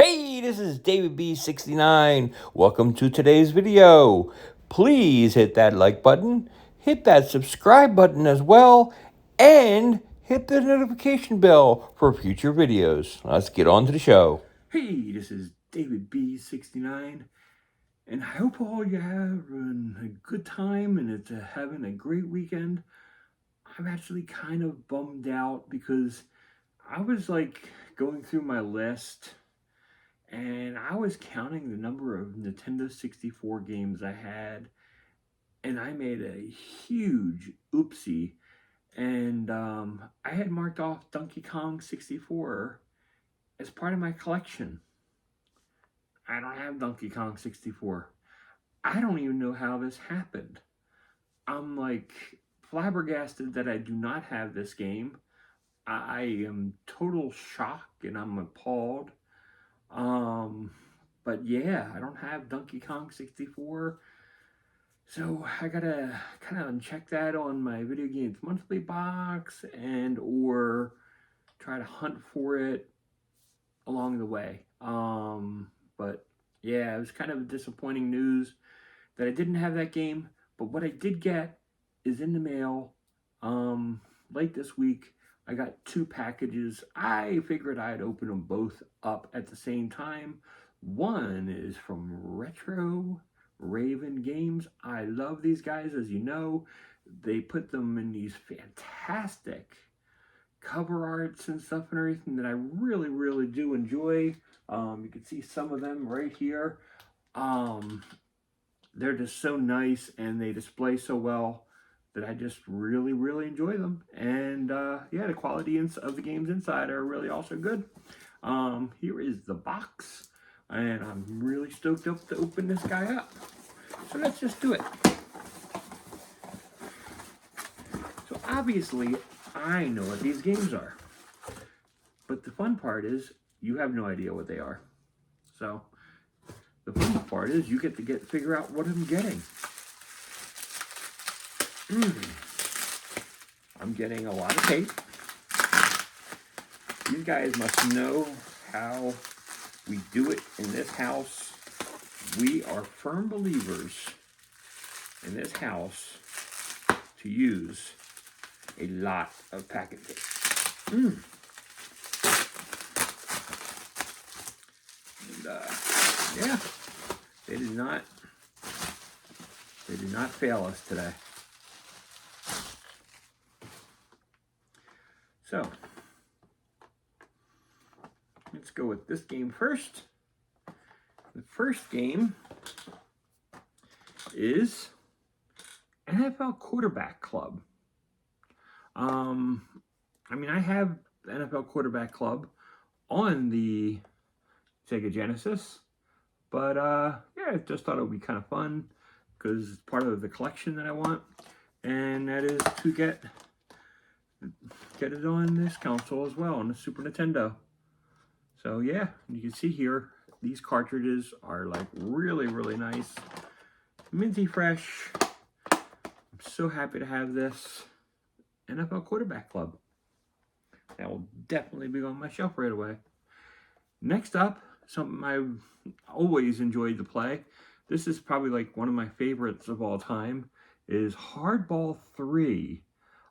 Hey, this is David B69. Welcome to today's video. Please hit that like button, hit that subscribe button as well, and hit the notification bell for future videos. Let's get on to the show. Hey, this is David B69, and I hope all you have a good time and it's having a great weekend. I'm actually kind of bummed out because I was going through my list and I was counting the number of Nintendo 64 games I had, and I made a huge oopsie. And I had marked off Donkey Kong 64 as part of my collection. I don't have Donkey Kong 64. I don't even know how this happened. I'm flabbergasted that I do not have this game. I am total shock and I'm appalled. But yeah, I don't have Donkey Kong 64. So I gotta kind of check that on my video games monthly box and or try to hunt for it along the way. But yeah, it was kind of disappointing news that I didn't have that game. But what I did get is in the mail late this week. I got 2 packages. I figured I'd open them both up at the same time. One is from Retro Raven Games. I love these guys, as you know. They put them in these fantastic cover arts and stuff and everything that I really, really do enjoy. You can see some of them right here. They're just so nice and they display so well that I just really, really enjoy them. And yeah, the quality of the games inside are really also good. Here is the box, and I'm really stoked up to open this guy up. So let's just do it. So obviously, I know what these games are. But the fun part is, you have no idea what they are. So the fun part is you get to figure out what I'm getting. I'm getting a lot of tape. You guys must know how we do it in this house. We are firm believers in this house to use a lot of packet tape. And, yeah, they did not fail us today. So, let's go with this game first. The first game is NFL Quarterback Club. I mean, I have NFL Quarterback Club on the Sega Genesis, but yeah, I just thought it would be kind of fun because it's part of the collection that I want, and that is to get it on this console as well, on the Super Nintendo. So yeah, you can see here, these cartridges are like really, really nice. Minty fresh. I'm so happy to have this NFL Quarterback Club. That will definitely be on my shelf right away. Next up, something I've always enjoyed to play. This is probably like one of my favorites of all time, is Hardball 3.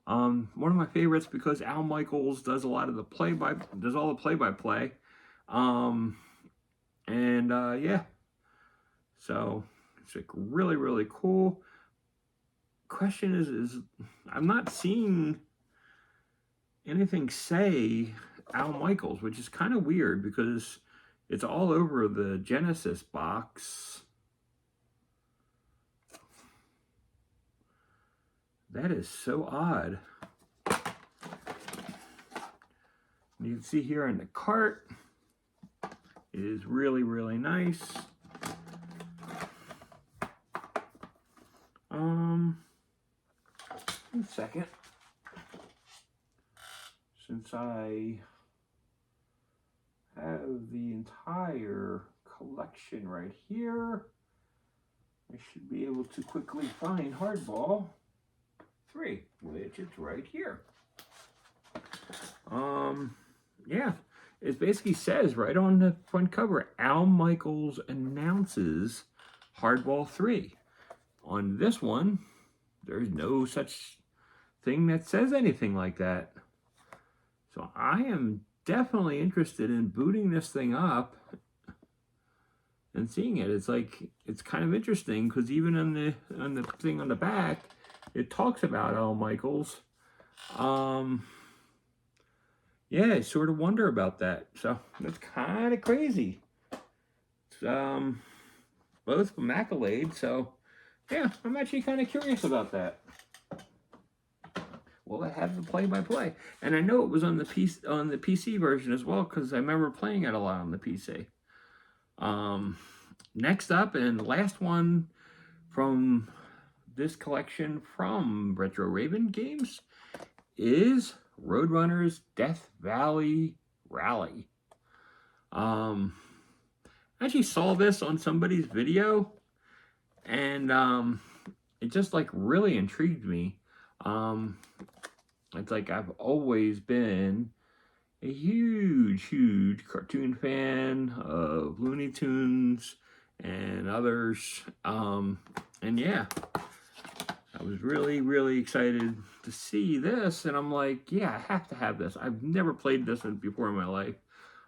One of my favorites because Al Michaels does a lot of the play-by-play. Yeah, so it's like really, really cool. Question is I'm not seeing anything say Al Michaels, which is kind of weird because it's all over the Genesis box. That is so odd. You can see here in the cart, it is really, really nice. One second. Since I have the entire collection right here, I should be able to quickly find Hardball 3, which is right here. Yeah, it basically says right on the front cover, Al Michaels announces Hardball 3. On this one, there's no such thing that says anything like that. So I am definitely interested in booting this thing up and seeing it. It's like, it's kind of interesting because even on the thing on the back, it talks about Al Michaels. Yeah, I sort of wonder about that. So that's kind of crazy. It's, both from Accolade, so yeah, I'm actually kind of curious about that. Will I have the play-by-play? And I know it was on the PC version as well because I remember playing it a lot on the PC. Next up, and the last one from this collection from Retro Raven Games is Roadrunner's Death Valley Rally. I actually saw this on somebody's video, and it just like really intrigued me. It's like I've always been a huge cartoon fan of Looney Tunes and others. And yeah, I was really excited to see this, and I'm like, yeah, I have to have this. I've never played this before in my life.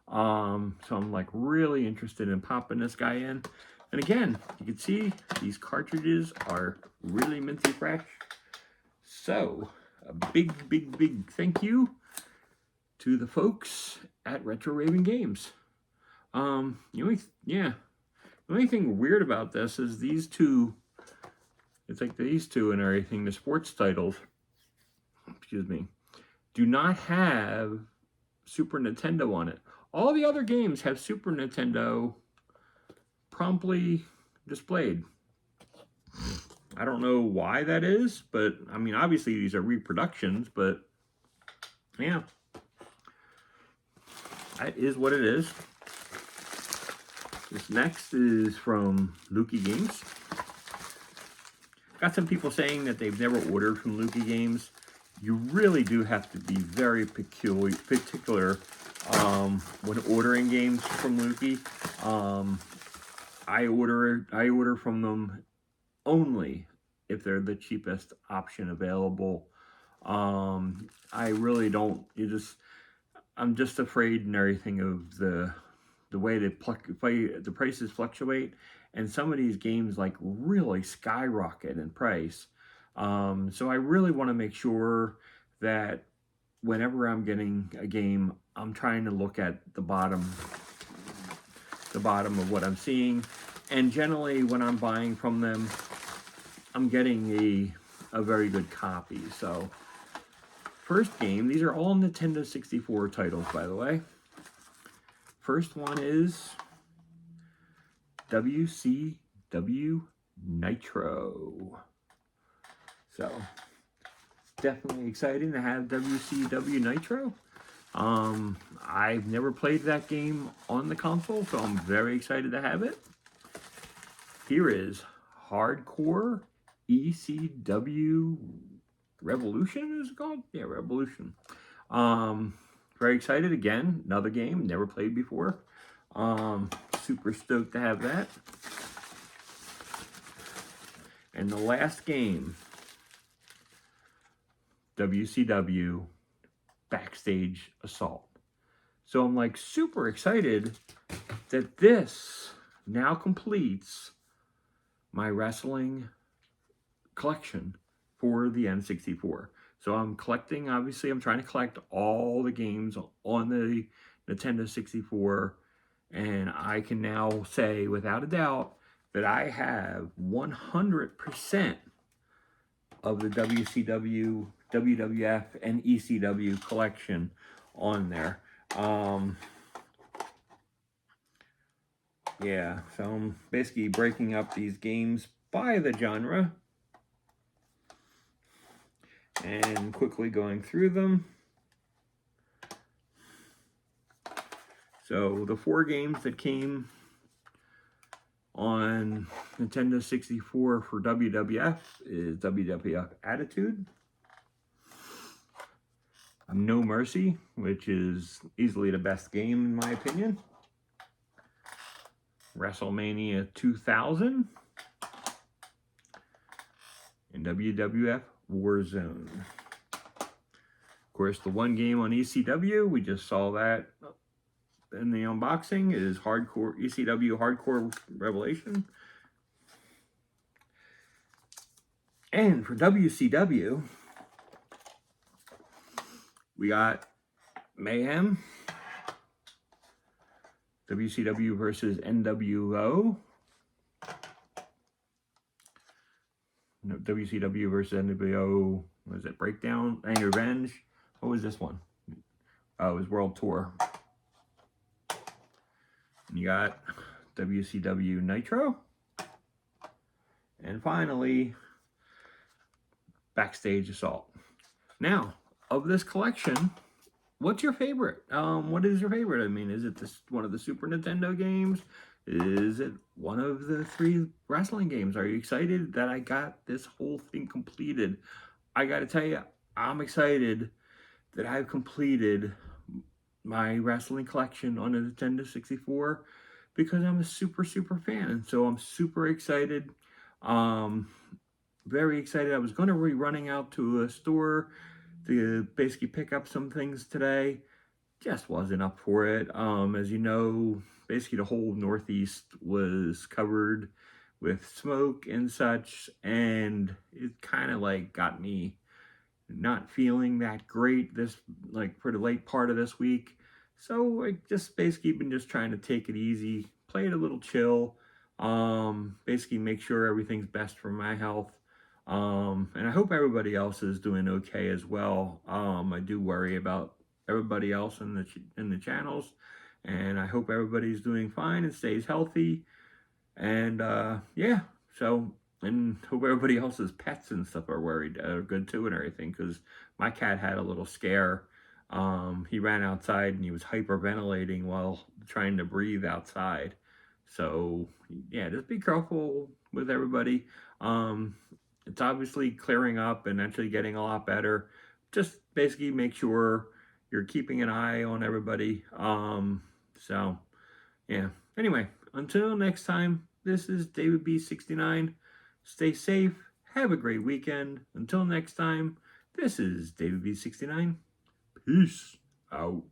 So I'm like really interested in popping this guy in. And again, you can see these cartridges are really minty fresh. So a big thank you to the folks at Retro Raven Games. The only thing weird about this is these two, it's like these two and everything, the sports titles, excuse me, do not have Super Nintendo on it. All the other games have Super Nintendo promptly displayed. I don't know why that is, but I mean, obviously these are reproductions, but yeah, that is what it is. This next is from Lukie Games. Got some people saying that they've never ordered from Lukie Games. You really do have to be very particular when ordering games from Lukie. I order from them only if they're the cheapest option available. I really don't. I'm just afraid and everything of the way the prices fluctuate, and some of these games like really skyrocket in price. So I really want to make sure that whenever I'm getting a game, I'm trying to look at the bottom of what I'm seeing. And generally when I'm buying from them, I'm getting a very good copy. So first game, these are all Nintendo 64 titles, by the way. First one is WCW Nitro. So definitely exciting to have WCW Nitro. I've never played that game on the console, so I'm very excited to have it. Here is Hardcore ECW Revolution, is it called? Yeah, Revolution. Very excited again. Another game, never played before. Super stoked to have that. And the last game, WCW Backstage Assault. So I'm like super excited that this now completes my wrestling collection for the N64. So I'm collecting, obviously I'm trying to collect all the games on the Nintendo 64, and I can now say without a doubt that I have 100% of the WCW, WWF, and ECW collection on there. Yeah, so I'm basically breaking up these games by the genre and quickly going through them. So the 4 games that came on Nintendo 64 for WWF is WWF Attitude, No Mercy, which is easily the best game in my opinion. WrestleMania 2000. And WWF Warzone. Of course, the one game on ECW, we just saw that in the unboxing, is Hardcore ECW Hardcore Revelation. And for WCW, we got Mayhem, WCW versus NWO, no, WCW versus NWO, what is it, Breakdown and Revenge? What was this one? Oh, it was World Tour. And you got WCW Nitro. And finally, Backstage Assault. Now, of this collection, what's your favorite? What is your favorite? I mean, is it this one of the Super Nintendo games? Is it one of the 3 wrestling games? Are you excited that I got this whole thing completed? I gotta tell you, I'm excited that I've completed my wrestling collection on the Nintendo 64 because I'm a super fan, and so I'm super excited. Very excited. I was going to be running out to a store to basically pick up some things today. Just wasn't up for it. As you know, basically the whole Northeast was covered with smoke and such, and it kind of like got me not feeling that great this, like, for the late part of this week. So I just basically been just trying to take it easy, play it a little chill, basically make sure everything's best for my health. And I hope everybody else is doing okay as well. I do worry about everybody else in the channels, and I hope everybody's doing fine and stays healthy. And yeah, so, and hope everybody else's pets and stuff are good too and everything, because my cat had a little scare. He ran outside and he was hyperventilating while trying to breathe outside. So yeah, just be careful with everybody. It's obviously clearing up and actually getting a lot better. Just basically make sure you're keeping an eye on everybody. So yeah, anyway, until next time, this is David B69. Stay safe. Have a great weekend. Until next time, this is David B69. Peace out.